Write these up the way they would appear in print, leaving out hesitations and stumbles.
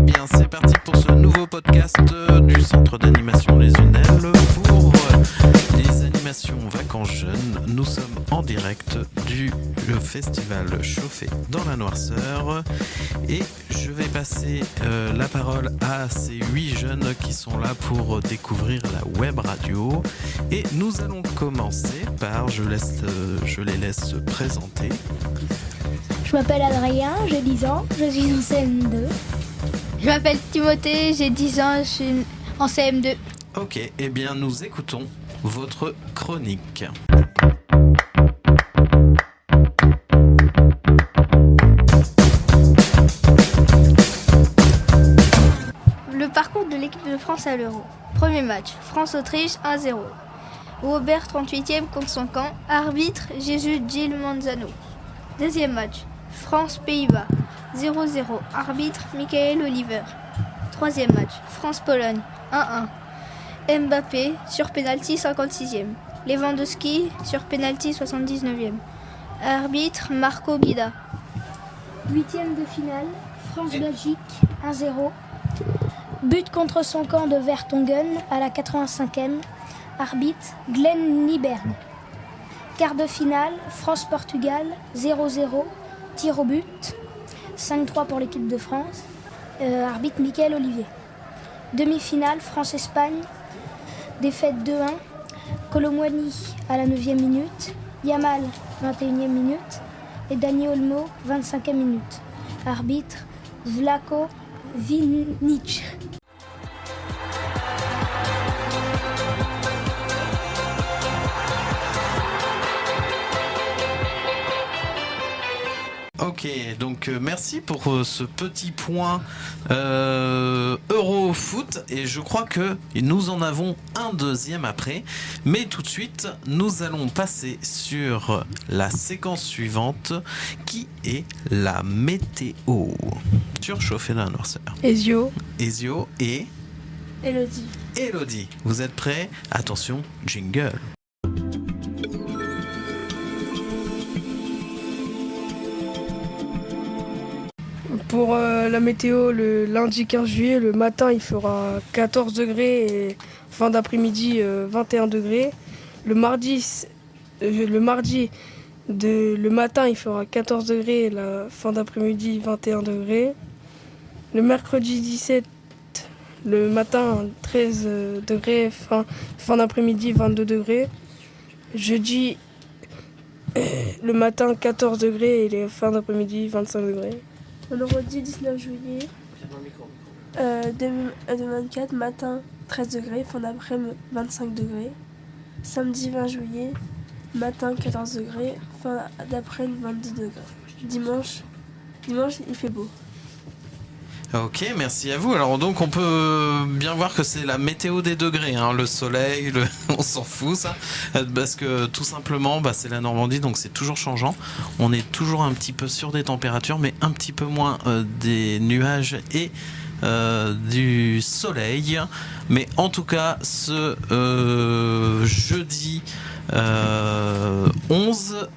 Eh bien, c'est parti pour ce nouveau podcast du Centre d'animation Les Unelles pour les animations Vacances Jeunes. Nous sommes en direct du festival Chauffé dans la Noirceur et je vais passer la parole à ces 8 jeunes qui sont là pour découvrir la web radio. Et nous allons commencer par, je les laisse se présenter. Je m'appelle Adrien, j'ai 10 ans, je suis en CM2. Je m'appelle Timothée, j'ai 10 ans, je suis en CM2. Ok, eh bien nous écoutons votre chronique. Le parcours de l'équipe de France à l'Euro. Premier match, France-Autriche 1-0. Robert 38e contre son camp, arbitre Jésus Gil Manzano. Deuxième match, France-Pays-Bas 0-0, arbitre Michael Oliver. Troisième match, France-Pologne 1-1. Mbappé sur pénalty 56e. Lewandowski sur pénalty 79e. Arbitre Marco Guida. Huitième de finale, France-Belgique 1-0. But contre son camp de Vertonghen à la 85e. Arbitre Glenn Nyberg. Quart de finale, France-Portugal 0-0. Tir au but. 5-3 pour l'équipe de France. Arbitre Michael Olivier. Demi-finale, France-Espagne. Défaite 2-1. Colomwani à la 9e minute. Yamal, 21e minute. Et Dani Olmo, 25e minute. Arbitre Vlatko Vinic. Ok, donc merci pour ce petit point Eurofoot et je crois que nous en avons un deuxième après. Mais tout de suite, nous allons passer sur la séquence suivante qui est la météo. Sur Chauffé dans la Noirceur. Ezio et Elodie. Vous êtes prêts? Attention, jingle. Pour la météo, le lundi 15 juillet, le matin il fera 14 degrés et fin d'après-midi 21 degrés. Le mardi, le matin il fera 14 degrés et la fin d'après-midi 21 degrés. Le mercredi 17, le matin 13 degrés, fin d'après-midi 22 degrés. Jeudi, le matin 14 degrés et les fins d'après-midi 25 degrés. Vendredi 19 juillet 2024, matin 13 degrés, fin d'après-midi 25 degrés. Samedi 20 juillet, matin 14 degrés, fin d'après-midi 22 degrés. Dimanche il fait beau. Ok, merci à vous. Alors donc on peut bien voir que c'est la météo des degrés, hein. Le soleil, on s'en fout ça, parce que tout simplement c'est la Normandie, donc c'est toujours changeant. On est toujours un petit peu sur des températures, mais un petit peu moins des nuages et du soleil. Mais en tout cas, ce jeudi 11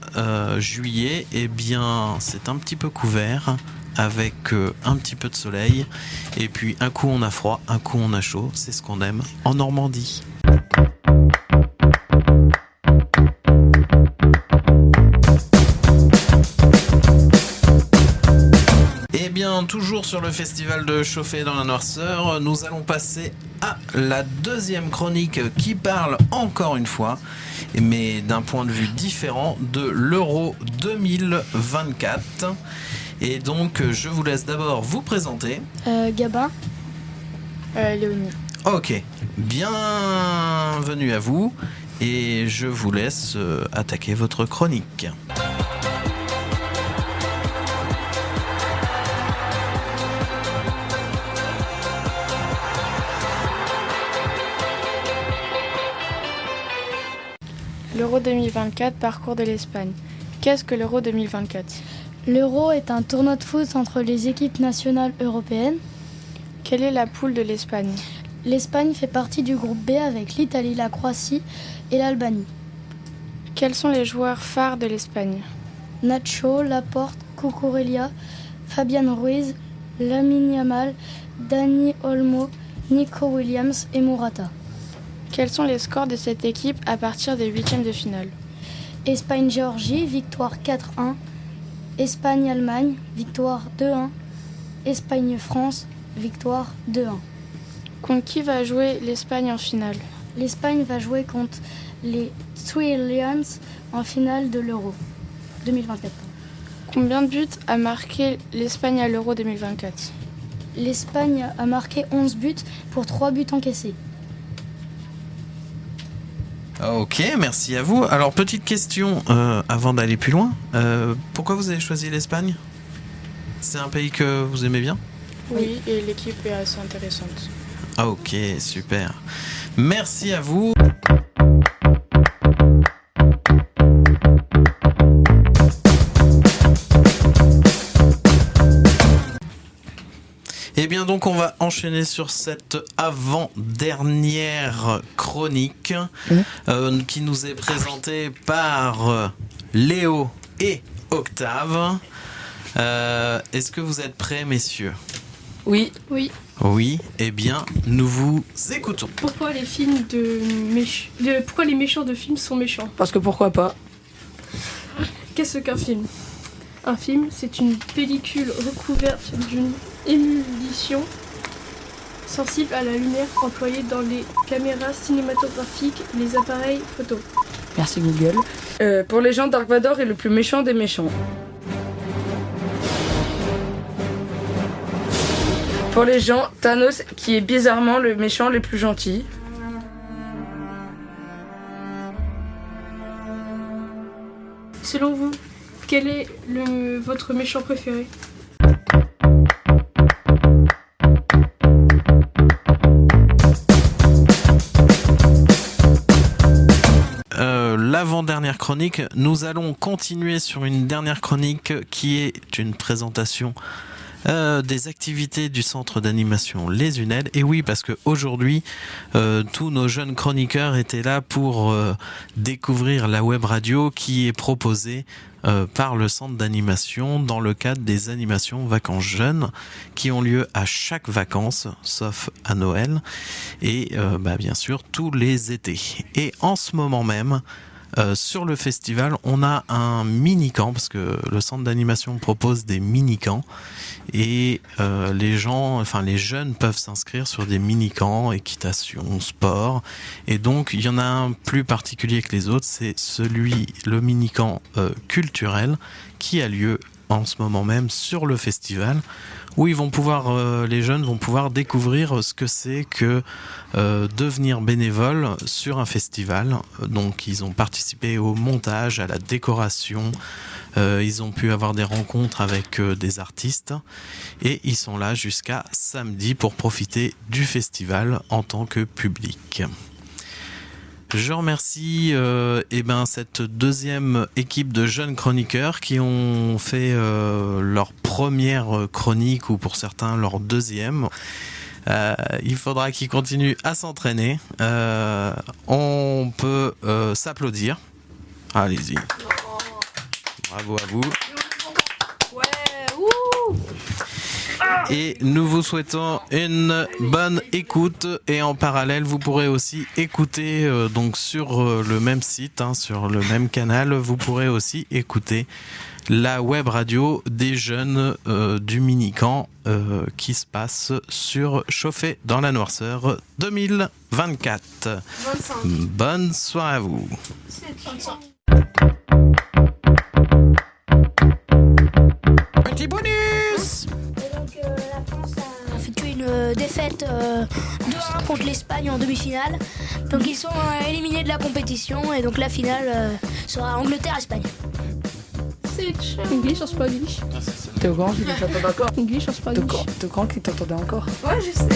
juillet, eh bien c'est un petit peu couvert, avec un petit peu de soleil, et puis un coup on a froid, un coup on a chaud, c'est ce qu'on aime en Normandie. Et bien toujours sur le festival de Chauffé dans la Noirceur, nous allons passer à la deuxième chronique qui parle encore une fois, mais d'un point de vue différent, de l'Euro 2024. Et donc, je vous laisse d'abord vous présenter. Gabin. Léonie. Ok, bienvenue à vous. Et je vous laisse attaquer votre chronique. L'Euro 2024, parcours de l'Espagne. Qu'est-ce que l'Euro 2024 ? L'Euro est un tournoi de foot entre les équipes nationales européennes. Quelle est la poule de l'Espagne ? L'Espagne fait partie du groupe B avec l'Italie, la Croatie et l'Albanie. Quels sont les joueurs phares de l'Espagne ? Nacho, Laporte, Cucurella, Fabian Ruiz, Lamine Yamal, Dani Olmo, Nico Williams et Morata. Quels sont les scores de cette équipe à partir des huitièmes de finale? Espagne-Géorgie, victoire 4-1. Espagne-Allemagne, victoire 2-1. Espagne-France, victoire 2-1. Contre qui va jouer l'Espagne en finale? L'Espagne va jouer contre les Three Lions en finale de l'Euro 2024. Combien de buts a marqué l'Espagne à l'Euro 2024? L'Espagne a marqué 11 buts pour 3 buts encaissés. Ok, merci à vous. Alors, petite question avant d'aller plus loin. Pourquoi vous avez choisi l'Espagne? C'est un pays que vous aimez bien? Oui, et l'équipe est assez intéressante. Ah, ok, super. Merci à vous. Et bien donc on va enchaîner sur cette avant-dernière chronique qui nous est présentée par Léo et Octave. Est-ce que vous êtes prêts, messieurs? Oui. Oui, eh bien nous vous écoutons. Pourquoi les méchants de films sont méchants? Parce que pourquoi pas? Qu'est-ce qu'un film? Un film, c'est une pellicule recouverte d'une émulsion sensible à la lumière employée dans les caméras cinématographiques et les appareils photo. Merci Google. Pour les gens, Dark Vador est le plus méchant des méchants. Pour les gens, Thanos qui est bizarrement le méchant le plus gentil. Selon vous, quel est votre méchant préféré? L'avant-dernière chronique, nous allons continuer sur une dernière chronique qui est une présentation des activités du centre d'animation Les Unelles. Et oui, parce qu'aujourd'hui, tous nos jeunes chroniqueurs étaient là pour découvrir la web radio qui est proposée par le centre d'animation dans le cadre des animations Vacances Jeunes qui ont lieu à chaque vacances, sauf à Noël, et bien sûr tous les étés. Et en ce moment même, sur le festival, on a un mini-camp, parce que le centre d'animation propose des mini-camps, et les jeunes peuvent s'inscrire sur des mini-camps, équitation, sport, et donc il y en a un plus particulier que les autres, c'est le mini-camp culturel qui a lieu en ce moment même sur le festival, où les jeunes vont pouvoir découvrir ce que c'est que devenir bénévole sur un festival. Donc ils ont participé au montage, à la décoration, ils ont pu avoir des rencontres avec des artistes, et ils sont là jusqu'à samedi pour profiter du festival en tant que public. Je remercie cette deuxième équipe de jeunes chroniqueurs qui ont fait leur première chronique, ou pour certains leur deuxième. Il faudra qu'ils continuent à s'entraîner. On peut s'applaudir. Allez-y. Bravo à vous. Et nous vous souhaitons une bonne écoute, et en parallèle vous pourrez aussi écouter donc sur le même site, sur le même canal, vous pourrez aussi écouter la web radio des jeunes du mini-camp qui se passe sur Chauffé dans la Noirceur 2024. 25. Bonne soirée à vous. Petit bonus. Et donc la France a effectué une défaite 2-1 contre l'Espagne en demi-finale. Donc ils sont éliminés de la compétition, et donc la finale sera Angleterre-Espagne. English or Spanish? T'es au grand qui t'entendait encore? English or Spanish? T'es au grand qui t'entendait encore? Ouais, je sais.